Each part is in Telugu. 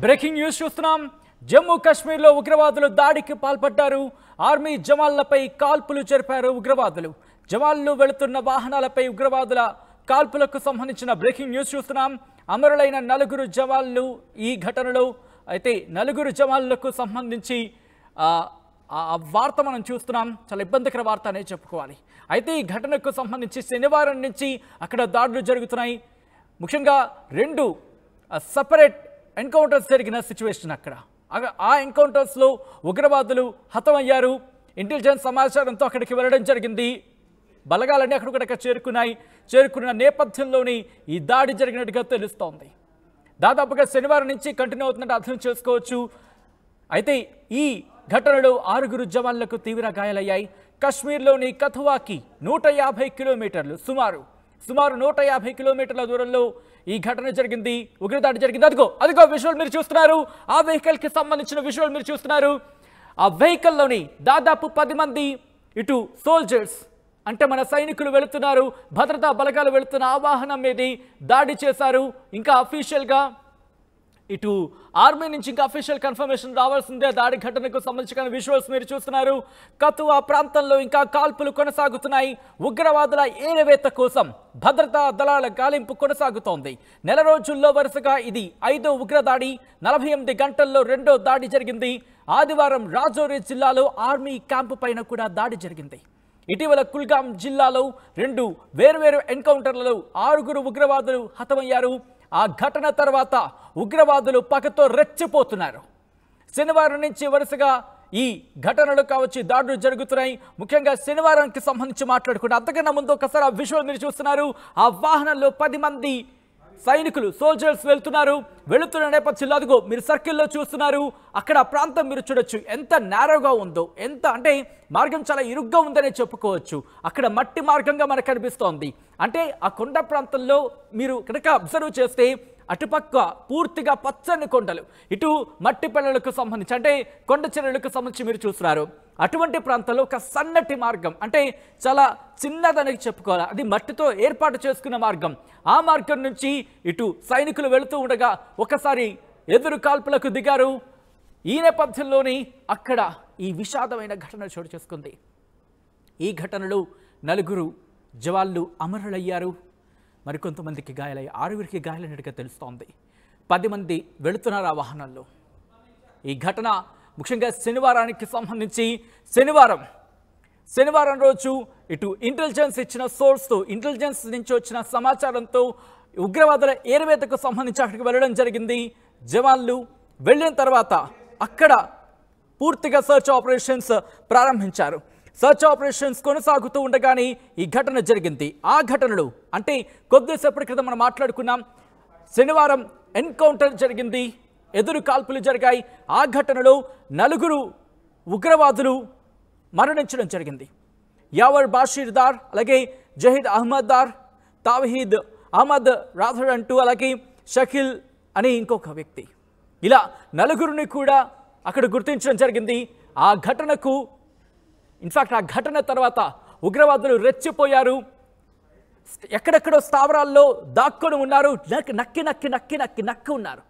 బ్రేకింగ్ న్యూస్ చూస్తున్నాం. జమ్మూ కాశ్మీర్లో ఉగ్రవాదులు దాడికి పాల్పడ్డారు. ఆర్మీ జవాన్లపై కాల్పులు జరిపారు ఉగ్రవాదులు. జవాన్లు వెళుతున్న వాహనాలపై ఉగ్రవాదుల కాల్పులకు సంబంధించిన బ్రేకింగ్ న్యూస్ చూస్తున్నాం. అమరులైన 4 జవాన్లు ఈ ఘటనలో అయితే 4 జవాన్లకు సంబంధించి వార్త మనం చూస్తున్నాం. చాలా ఇబ్బందికర వార్త అనే చెప్పుకోవాలి. అయితే ఈ ఘటనకు సంబంధించి శనివారం నుంచి అక్కడ దాడులు జరుగుతున్నాయి. ముఖ్యంగా 2 సెపరేట్ ఎన్కౌంటర్స్ జరిగిన సిచ్యువేషన్ అక్కడ. ఆ ఎన్కౌంటర్స్లో ఉగ్రవాదులు హతమయ్యారు. ఇంటెలిజెన్స్ సమాచారంతో అక్కడికి వెళ్ళడం జరిగింది. బలగాలన్నీ అక్కడికి చేరుకున్న నేపథ్యంలోని ఈ దాడి జరిగినట్టుగా తెలుస్తోంది. దాదాపుగా శనివారం నుంచి కంటిన్యూ అవుతున్నట్టు అర్థం చేసుకోవచ్చు. అయితే ఈ ఘటనలో 6 జవాన్లకు తీవ్ర గాయాలయ్యాయి. కాశ్మీర్లోని కథువాకి 150 కిలోమీటర్లు సుమారు 150 కిలోమీటర్ల దూరంలో ఈ ఘటన జరిగింది. ఉగ్రదాడి జరిగింది. అదిగో విజువల్ మీరు చూస్తున్నారు. ఆ వెహికల్ కి సంబంధించిన విజువల్ మీరు చూస్తున్నారు. ఆ వెహికల్లోని దాదాపు 10 మంది ఇటు సోల్జర్స్ అంటే మన సైనికులు వెళుతున్నారు. భద్రతా బలగాలు వెళుతున్న ఆ వాహనం మీద దాడి చేశారు. ఇంకా అఫీషియల్గా ఇటు ఆర్మీ నుంచి ఇంకా అఫీషియల్ కన్ఫర్మేషన్ రావాల్సిందే. దాడి ఘటనకు సంబంధించిన విజువల్స్ మీరు చూస్తున్నారు. కతువా ప్రాంతంలో ఇంకా కాల్పులు కొనసాగుతున్నాయి. ఉగ్రవాదుల ఏరివేత కోసం భద్రతా దళాల గాలింపు కొనసాగుతోంది. నెల రోజుల్లో వరుసగా ఇది 5వ ఉగ్రదాడి. 48 గంటల్లో 2వ దాడి జరిగింది. ఆదివారం రాజౌరి జిల్లాలో ఆర్మీ క్యాంపు పైన కూడా దాడి జరిగింది. ఇటీవల కుల్గాం జిల్లాలో 2 వేర్వేరు ఎన్కౌంటర్లలో 6 ఉగ్రవాదులు హతమయ్యారు. ఆ ఘటన తర్వాత ఉగ్రవాదులు పగతో రెచ్చిపోతున్నారు. శనివారం నుంచి వరుసగా ఈ ఘటనలు కావచ్చు, దాడులు జరుగుతున్నాయి. ముఖ్యంగా శనివారానికి సంబంధించి మాట్లాడుకుంటే అంతకన్నా ముందు ఒకసారి ఆ విజువల్ మీరు చూస్తున్నారు. ఆ వాహనంలో 10 మంది సైనికులు సోల్జర్స్ వెళుతున్న నేపథ్యంలో అదిగో మీరు సర్కిల్లో చూస్తున్నారు. అక్కడ ప్రాంతం మీరు చూడొచ్చు ఎంత నేరోగా ఉందో, ఎంత అంటే మార్గం చాలా ఇరుగ్గా ఉందనే చెప్పుకోవచ్చు. అక్కడ మట్టి మార్గంగా మనకు కనిపిస్తోంది. అంటే ఆ కొండ ప్రాంతంలో మీరు కనుక అబ్జర్వ్ చేస్తే అటుపక్క పూర్తిగా పచ్చని కొండలు, ఇటు మట్టి పల్లెలకు సంబంధించి అంటే కొండ చర్యలకు సంబంధించి మీరు చూస్తున్నారు. అటువంటి ప్రాంతంలో ఒక సన్నటి మార్గం అంటే చాలా చిన్నదని చెప్పుకోవాలి. అది మట్టితో ఏర్పాటు చేసుకున్న మార్గం. ఆ మార్గం నుంచి ఇటు సైనికులు వెళుతూ ఉండగా ఒకసారి ఎదురు కాల్పులకు దిగారు. ఈ నేపథ్యంలోని అక్కడ ఈ విషాదమైన ఘటన చోటు చేసుకుంది. ఈ ఘటనలో 4 జవాన్లు అమరులయ్యారు. మరికొంతమందికి గాయాలయ్యాయి. 6 గాయాలైనట్టుగా తెలుస్తోంది. 10 మంది వెళుతున్నారు ఆ వాహనంలో. ఈ ఘటన ముఖ్యంగా శనివారానికి సంబంధించి శనివారం రోజు ఇటు ఇంటెలిజెన్స్ ఇచ్చిన సోర్స్తో, ఇంటెలిజెన్స్ నుంచి వచ్చిన సమాచారంతో ఉగ్రవాదుల ఏరివేతకు సంబంధించి అక్కడికి వెళ్ళడం జరిగింది. జవాన్లు వెళ్ళిన తర్వాత అక్కడ పూర్తిగా సర్చ్ ఆపరేషన్స్ ప్రారంభించారు. సర్చ్ ఆపరేషన్స్ కొనసాగుతూ ఉండగానే ఈ ఘటన జరిగింది. ఆ ఘటనలు అంటే కొద్దిసేపటి క్రితం మనం మాట్లాడుకున్నాం. శనివారం ఎన్కౌంటర్ జరిగింది, ఎదురు కాల్పులు జరిగాయి. ఆ ఘటనలో 4 ఉగ్రవాదులు మరణించడం జరిగింది. యావర్ బాషీర్ దార్, అలాగే జహీద్ అహ్మద్ దార్, తావహీద్ అహ్మద్ రాథర్ అంటూ, అలాగే షకీల్ అని ఇంకొక వ్యక్తి, ఇలా 4 కూడా అక్కడ గుర్తించడం జరిగింది. ఆ ఘటనకు ఇన్ఫాక్ట్ ఆ ఘటన తర్వాత ఉగ్రవాదులు రెచ్చిపోయారు. ఎక్కడెక్కడో స్థావరాల్లో దాక్కొని ఉన్నారు. నక్కి ఉన్నారు.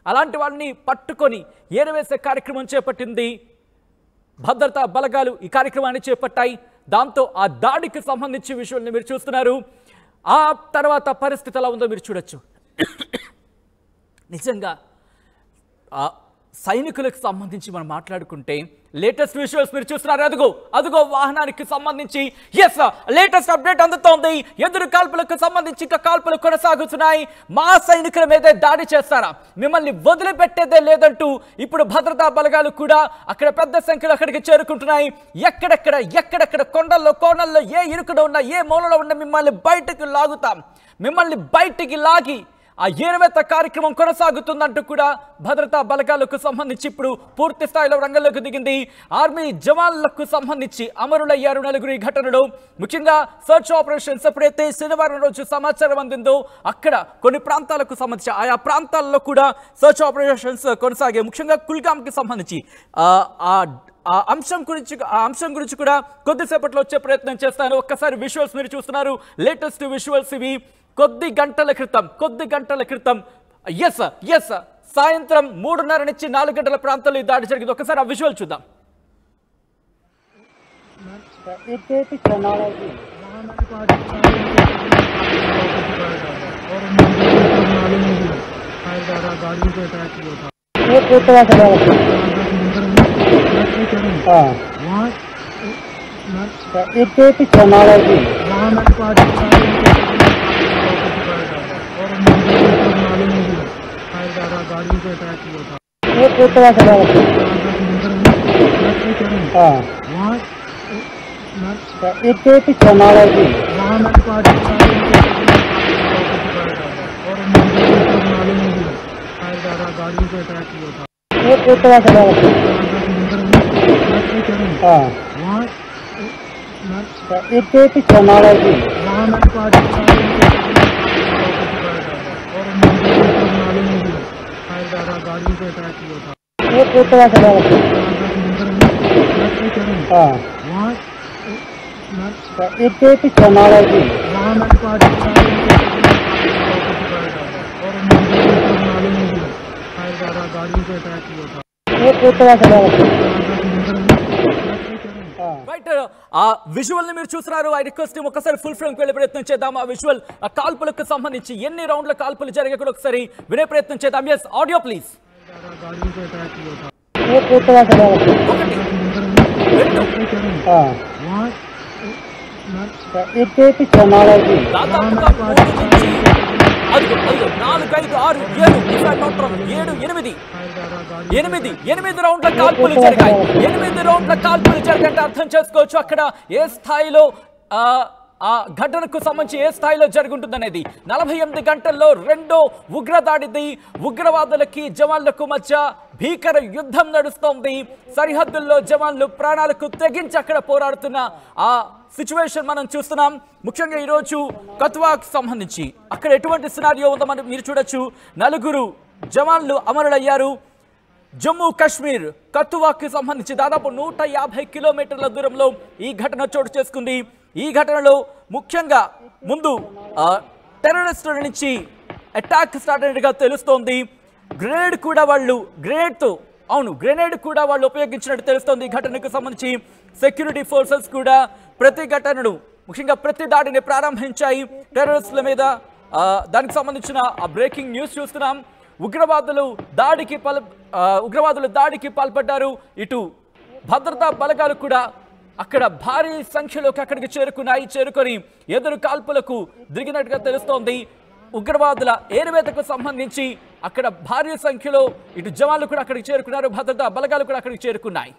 అలాంటి వాళ్ళని పట్టుకొని ఏరవేసే కార్యక్రమం చేపట్టింది భద్రతా బలగాలు. ఈ కార్యక్రమాన్ని చేపట్టాయి. దాంతో ఆ దాడికి సంబంధించి విషయాన్ని మీరు చూస్తున్నారు. ఆ తర్వాత పరిస్థితి ఎలా ఉందో మీరు చూడొచ్చు. నిజంగా సైనికులకు సంబంధించి మనం మాట్లాడుకుంటే లేటెస్ట్ విజువల్స్ మీరు చూస్తున్నారు. అదిగో వాహనానికి సంబంధించి లేటెస్ట్ అప్డేట్ అందుతోంది. ఎదురు కాల్పులకు సంబంధించి ఇంకా కాల్పులు కొనసాగుతున్నాయి. మా సైనికుల మీదే దాడి చేస్తారా, మిమ్మల్ని వదిలిపెట్టేదే లేదంటూ ఇప్పుడు భద్రతా బలగాలు కూడా అక్కడ పెద్ద సంఖ్యలో అక్కడికి చేరుకుంటున్నాయి. ఎక్కడెక్కడ కొండల్లో కోణల్లో ఏ ఇరుకులో ఉన్నా, ఏ మూలలో ఉన్నా మిమ్మల్ని బయటికి లాగి ఆ ఏరివేత కార్యక్రమం కొనసాగుతుందంటూ కూడా భద్రతా బలగాలకు సంబంధించి ఇప్పుడు పూర్తి స్థాయిలో రంగంలోకి దిగింది. ఆర్మీ జవాన్లకు సంబంధించి అమరులయ్యారు 4 ఈ ఘటనలో. ముఖ్యంగా సర్చ్ ఆపరేషన్స్ ఎప్పుడైతే శనివారం రోజు సమాచారం అందిందో అక్కడ కొన్ని ప్రాంతాలకు సంబంధించి ఆయా ప్రాంతాల్లో కూడా సర్చ్ ఆపరేషన్స్ కొనసాగాయి. ముఖ్యంగా కుల్గాంకి సంబంధించి ఆ అంశం గురించి కూడా కొద్దిసేపట్లో వచ్చే ప్రయత్నం చేస్తాను. ఒక్కసారి విజువల్స్ మీరు చూస్తున్నారు. లేటెస్ట్ విజువల్స్ ఇవి. కొద్ది గంటల క్రితం సాయంత్రం 3:30 నుంచి 4 గంటల ప్రాంతంలో ఈ దాడి జరిగింది. ఒకసారి ఆ విజువల్ చూద్దాం. ఆ విజువల్ ని మీరు చూస్తున్నారు. ఐ రిక్వెస్ట్ ఒకసారి ఫుల్ ఫ్రేమ్ వెళ్ళే ప్రయత్నం చేద్దాం. ఆ విజువల్ ఆ కాల్పులకు సంబంధించి ఎన్ని రౌండ్ల కాల్పులు జరిగాయి కూడా ఒకసారి వినే ప్రయత్నం చేద్దాం. Yes, audio please. దాదాపుగా 3 నుంచి 4, 5, 6, 7, 8 రౌండ్ల కాల్పులు జరిగాయి. 8 రౌండ్ల కాల్పులు జరిగాయంటే అర్థం చేసుకోవచ్చు అక్కడ ఏ స్థాయిలో ఆ ఘటనకు సంబంధించి ఏ స్థాయిలో జరుగుతుందనేది. 48 గంటల్లో రెండో ఉగ్రదాడిది. ఉగ్రవాదులకి జవాన్లకు మధ్య భీకర యుద్ధం నడుస్తోంది. సరిహద్దుల్లో జవాన్లు ప్రాణాలకు తెగించి అక్కడ పోరాడుతున్న ఆ సిచ్యువేషన్ మనం చూస్తున్నాం. ముఖ్యంగా ఈరోజు కత్వాకు సంబంధించి అక్కడ ఎటువంటి సినారియో ఉందో మనం మీరు చూడొచ్చు. 4 జవాన్లు అమరులయ్యారు. జమ్మూ కాశ్మీర్ కత్వాకి సంబంధించి దాదాపు 150 కిలోమీటర్ల దూరంలో ఈ ఘటన చోటు చేసుకుంది. ఈ ఘటనలో ముఖ్యంగా ముందు టెర్రరిస్టుల నుంచి అటాక్ స్టార్ట్ అయినట్టుగా తెలుస్తోంది. గ్రెనేడ్ కూడా వాళ్ళు ఉపయోగించినట్టు తెలుస్తోంది. ఈ ఘటనకు సంబంధించి సెక్యూరిటీ ఫోర్సెస్ కూడా ప్రతి ఘటనను ముఖ్యంగా ప్రతి దాడిని ప్రారంభించాయి టెర్రరిస్టుల మీద. దానికి సంబంధించిన ఆ బ్రేకింగ్ న్యూస్ చూస్తున్నాం. ఉగ్రవాదులు దాడికి పాల్పడ్డారు. ఇటు భద్రతా బలగాలు కూడా అక్కడ భారీ సంఖ్యలోకి అక్కడికి చేరుకొని ఎదురు కాల్పులకు దిగినట్టుగా తెలుస్తోంది. ఉగ్రవాదుల ఏరువేతకు సంబంధించి అక్కడ భారీ సంఖ్యలో ఇటు జవాన్లు కూడా అక్కడికి చేరుకున్నారు. భద్రతా బలగాలు కూడా అక్కడికి చేరుకున్నాయి.